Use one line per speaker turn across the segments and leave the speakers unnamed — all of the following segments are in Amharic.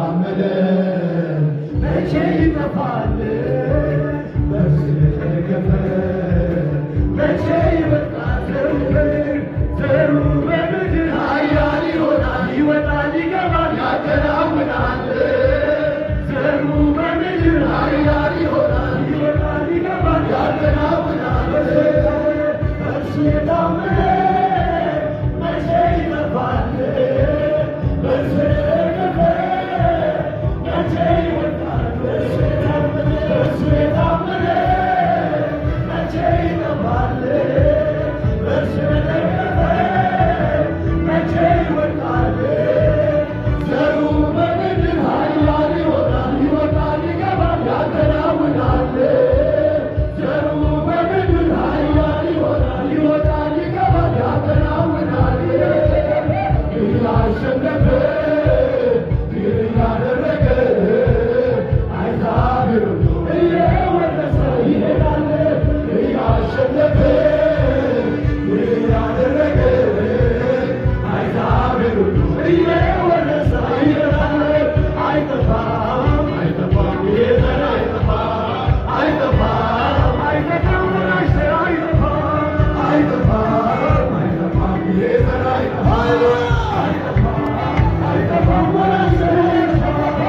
የታመነ መቼ ይጠፋል? በእርሱ የተደገፈ መቼ ይወድቃል? ዘሩ በምድር ኃያል ይሆናል፣ ይወጣል፣ ይገባል፣ ያከናውናል። ዘሩ በምድር ኃያል ይሆናል፣ ይወጣል፣ ይገባል፣ ያከናውናል። በእርሱ የታመነ መቼ ይጠፋል? በእርሱ የተደገፈ መቼ ይወድቃል? በእርሱ የታመነ መቼ ይጠፋል? በእርሱ የተደገፈ መቼ ይወድቃል? ዘሩ በምድር ኃያል ይሆናል፣ ይወጣል፣ ይገባል፣ ያከናውናል። ዘሩ በምድር ኃያል ይሆናል፣ ይወጣል፣ ይገባል፣ ያከናውናል። እያሸነፈ ድል እያደረገ አሕዛብን ሁሉ እየወረሰ ይሄዳል። እያሸነፈ ድል እያደረገ አሕዛብን ሁሉ እየወረሰ ይሄዳል። አይጠፋም፣ አይጠፋም፣ ይሄ ዘር አይጠፋም፣ አይጠፋም፣ አይጠፋም፣ ወራሽ ዘር አይጠፋም፣ አይጠፋም፣ አይጠፋም፣ ይሄ ዘር አይጠፋም፣ አይጠፋም፣ ወራሽ ዘር አይጠፋም።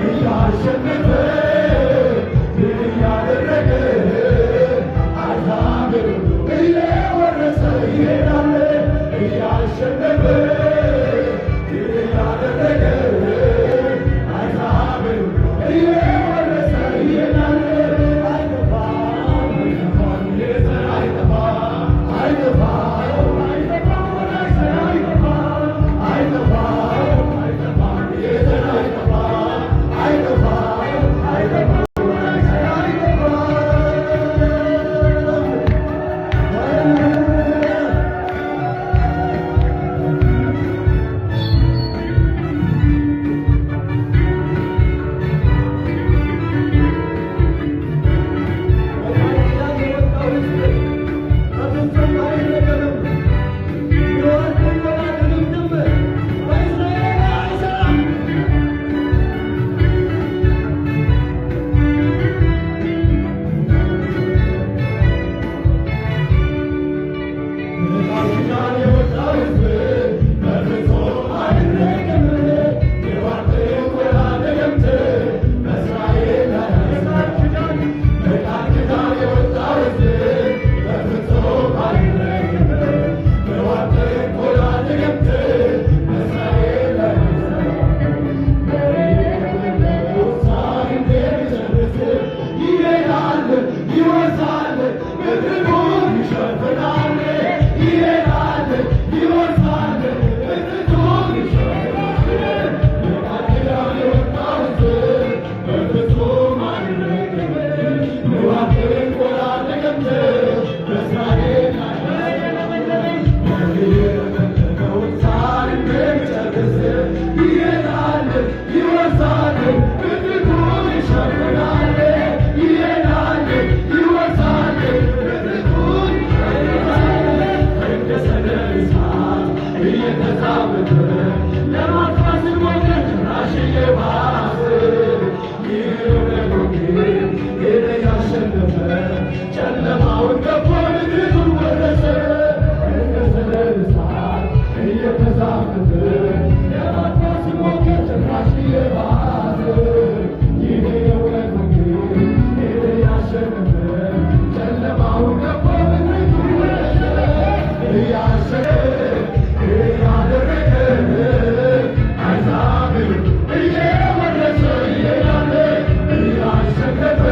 እያሸነፈ ድል እያደረገ አሕዛብን ሁሉ እየወረሰ ይሄዳል። እያሸነፈ ድል እያደረገ አሕዛብን ሁሉ እየወረሰ ይሄዳል። አይጠፋም፣ አይጠፋም፣ ይሄ ዘር አይጠፋም፣ አይጠፋም፣ አይጠፋም፣ ወራሽ ዘር አይጠፋም፣ አይጠፋም፣ አይጠፋም፣ ይሄ ዘር አይጠፋም፣ አይጠፋም፣ አይጠፋም፣ ወራሽ ዘር አይጠፋም። Let's go.